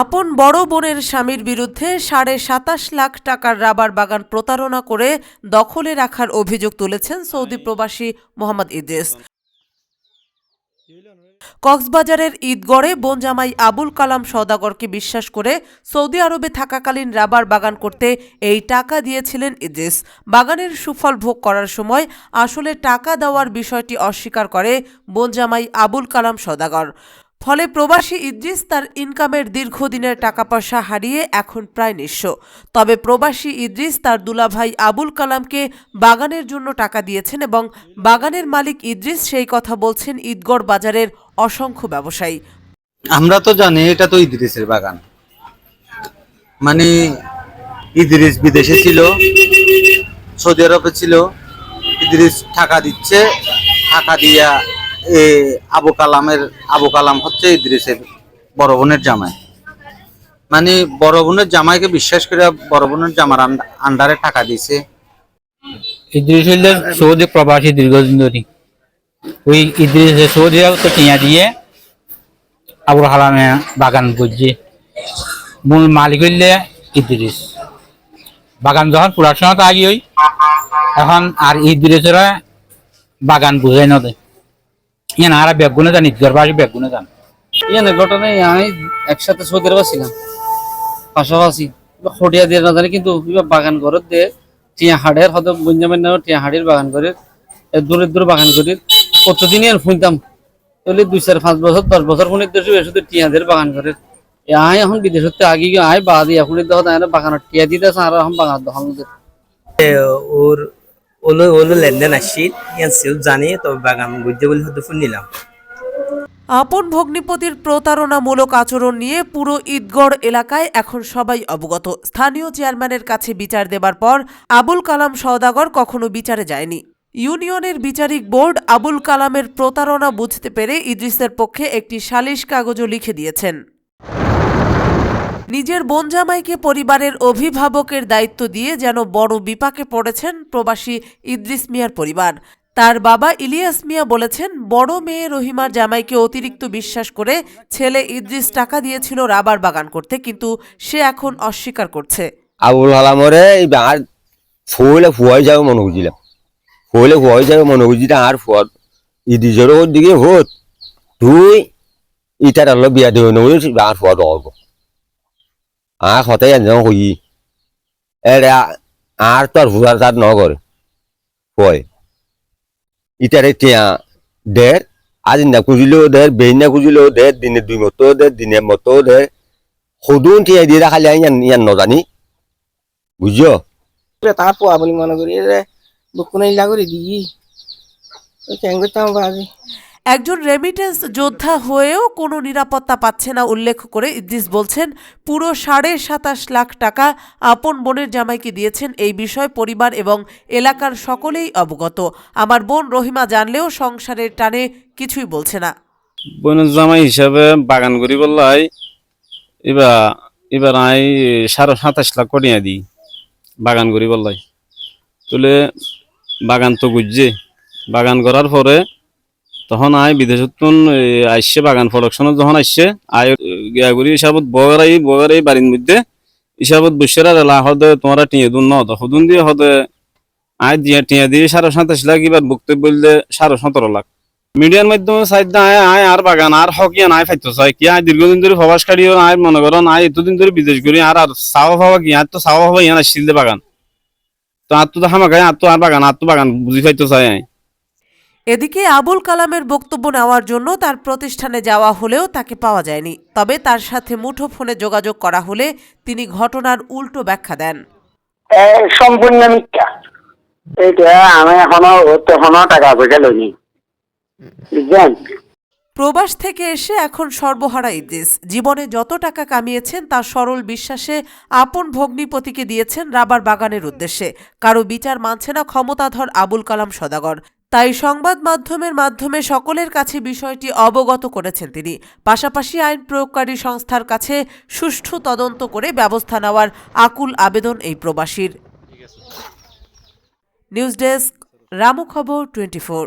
আপন বড় বোনের স্বামীর বিরুদ্ধে ২৭.৫ লাখ টাকার রাবার বাগান প্রতারণা করে দখলে রাখার অভিযোগ তুলেছেন সৌদি প্রবাসী মোহাম্মদ ইদ্রিস। কক্সবাজারের ঈদগড়ে বোন জামাই আবুল কালাম সওদাগরকে বিশ্বাস করে সৌদি আরবে থাকাকালীন রাবার বাগান করতে এই টাকা দিয়েছিলেন ইদ্রিস। বাগানের সুফল ভোগ করার সময় আসলে টাকা দেওয়ার বিষয়টি অস্বীকার করে বোন জামাই আবুল কালাম সওদাগর। ফলে প্রবাসী ইদ্রিস তার ইনকামের দীর্ঘদিনের টাকা পয়সা হারিয়ে এখন প্রায় নিঃস্ব। তবে প্রবাসী ইদ্রিস তার দুলাভাই আবুল কালামকে বাগানের জন্য টাকা দিয়েছেন এবং বাগানের মালিক ইদ্রিস সেই কথা বলছেন ঈদগড় বাজারের অসংখ্য ব্যবসায়ী। আমরা তো জানি এটা তো ইদ্রিসের বাগান, মানে ইদ্রিস বিদেশে ছিল, সৌদি আরবে ছিল। ইদ্রিস টাকা দিচ্ছে, টাকা দিয়া আবু কালাম হচ্ছে ইদ্রিসের বড় বোনের জামাই। মানে বড় বোনের জামাইকে বিশ্বাস করে বড় বোনের জামার আন্ডারে টাকা দিছে। ইদ্রিস হইলে সৌদি প্রবাসী দীর্ঘদিন ধরে। ওই ইদ্রিস সৌদি তো টিয়া দিয়ে আবুল কালামে বাগান করছে। মূল মালিক হইলে ইদ্রিস। বাগান যখন প্রোডাকশনত আগে হই এখন আর ইদ্রিসেরা বাগান বুঝাই না দেয়। ইয়ান আর ব্যাগুনে যান, ঈদগার বাড়ি ব্যাগুনে যান। ইয়ান ঘটনায় আমি একসাথে সৌদি আরবে ছিলাম, পাশাপাশি খটিয়া দিয়ে না জানি, কিন্তু বাগান ঘর দিয়ে টিয়া হাড়ের হয়তো বঞ্জামের নাম টিয়া হাড়ির বাগান করে দূরে দূরে বাগান করি প্রতিদিনই আর শুনতাম। তাহলে 2-4-5 বছর 10 বছর শুনে শুধু টিয়াদের বাগান করে। আয় এখন বিদেশ আগে গিয়ে আয় বা দিয়ে এখন বাগানের টিয়া দিতেছে আর এখন বাগান দখল ওর ওলো ওলো লেনদেন আসছিল জানি, তবে বাগান বুঝতে বলে হয়তো ফোন নিলাম। আপন ভগ্নিপতির প্রতারণামূলক আচরণ নিয়ে পুরো ঈদগড় এলাকায় এখন সবাই অবগত। স্থানীয় চেয়ারম্যানের কাছে বিচার দেবার পর আবুল কালাম সওদাগর কখনো বিচারে যায়নি। ইউনিয়নের বিচারিক বোর্ড আবুল কালামের প্রতারণা বুঝতে পেরে ইদ্রিসের পক্ষে একটি সালিশ কাগজও লিখে দিয়েছেন। নিজের বোন জামাইকে পরিবারের অভিভাবকের দায়িত্ব দিয়ে যেন বড় বিপাকে পড়েছেন প্রবাসী ইদ্রিস মিয়ার পরিবার। তার বাবা ইলিয়াস মিয়া বলেছেন, বড় মেয়ে রহিমার জামাইকে অতিরিক্ত বিশ্বাস করে ছেলে ইদ্রিস টাকা দিয়েছিল রাবার বাগান করতে, কিন্তু সে এখন অস্বীকার করছে। আবুল কালামরে আর ফুলে ফুয়াই যাবে মনে বুঝিলাম, ফুলে ফুয়াই যাবে মনে বুঝিলাম। আর ফুয়ার ইদ্রিসের দিকে হোত তুই ইটার আলো বিয়া দেবে নবুঝ আর ফুয়া দব আর হতে হই আর তো আর ফুয়ার তার ন করে কয় ইটারে টিয়া দের আজ না খুঁজিলেও দের, বেই না খুঁজিলেও দের, দিনে 2 মতো দের, দিনে মতো দের, সদুন টিয়া দিয়ে রাখালে ইয়ান নজানি বুঝছো। তার পোয়া বলে মনে করি দক্ষিণ ইলা করে দিই করতাম বাজি। একজন রেমিটেন্স যোদ্ধা হয়েও কোনো নিরাপত্তা পাচ্ছে না উল্লেখ করে ইদ্রিস বলছেন, পুরো 27.5 লাখ টাকা আপন বোনের জামাইকে দিয়েছেন। এই বিষয়ে পরিবার এবং এলাকার সকলেই অবগত। আমার বোন রহিমা জানলেও সংসারের টানে কিছুই বলছে না। বোনের জামাই হিসাবে বাগান করি বললাই এবার আই 27.5 লাখ করিয়া দিই বাগান করি বললাই। তুলে বাগান তো বুঝছে, বাগান করার পরে তখন আয় বিদেশত আসছে, বাগান প্রোডাকশনত যখন আসছে আয় গিয়া করি হিসাবত বগারাই বাড়ির মধ্যে হিসাবত বসেরা রেলা হদে তোমরা টিয়ে দুন ন সদুন দিয়ে হদে আয় দিয়ে টিয়া দিয়ে 27.5 লাখ, এবার বক্তব্য বললে 17.5 লাখ। মিডিয়ার মাধ্যমে সাইড আয় আর বাগান আর হকিয়া নাই ফাইতো চাই কি আয় দীর্ঘদিন ধরে প্রবাস কাটিও আয় মনে করো আয় এতদিন ধরে বিদেশ করি আর চাওয়া পাওয়া কি আর তো চাওয়া পাওয়া ইয়ান আসছিল বাগান তো আর তো হামা খায় আর তো আর বাগান বুঝি ফাইতো চাই আয়। এদিকে আবুল কালামের বক্তব্য নেওয়ার জন্য তার প্রতিষ্ঠানে যাওয়া হলেও তাকে পাওয়া যায়নি। তবে তার সাথে মুঠোফোনে যোগাযোগ করা হলে তিনি ঘটনার উল্টো ব্যাখ্যা দেন। সম্পূর্ণ মিথ্যা, এটা আমি এখনো টাকা পয়সা লইনি, বুঝলেন। প্রবাস থেকে এসে এখন সর্বহারা ইদ্রিস। জীবনে যত টাকা কামিয়েছেন তা সরল বিশ্বাসে আপন ভগ্নিপতিকে দিয়েছেন রাবার বাগানের উদ্দেশ্যে। কারো বিচার মানছে না ক্ষমতাধর আবুল কালাম সওদাগর। তাই সংবাদ মাধ্যমের মাধ্যমে সকলের কাছে বিষয়টি অবগত করেছেন তিনি। পাশাপাশি আইন প্রয়োগকারী সংস্থার কাছে সুষ্ঠু তদন্ত করে ব্যবস্থা নেওয়ার আকুল আবেদন এই প্রবাসীর। নিউজ ডেস্ক, রামু খবর 24।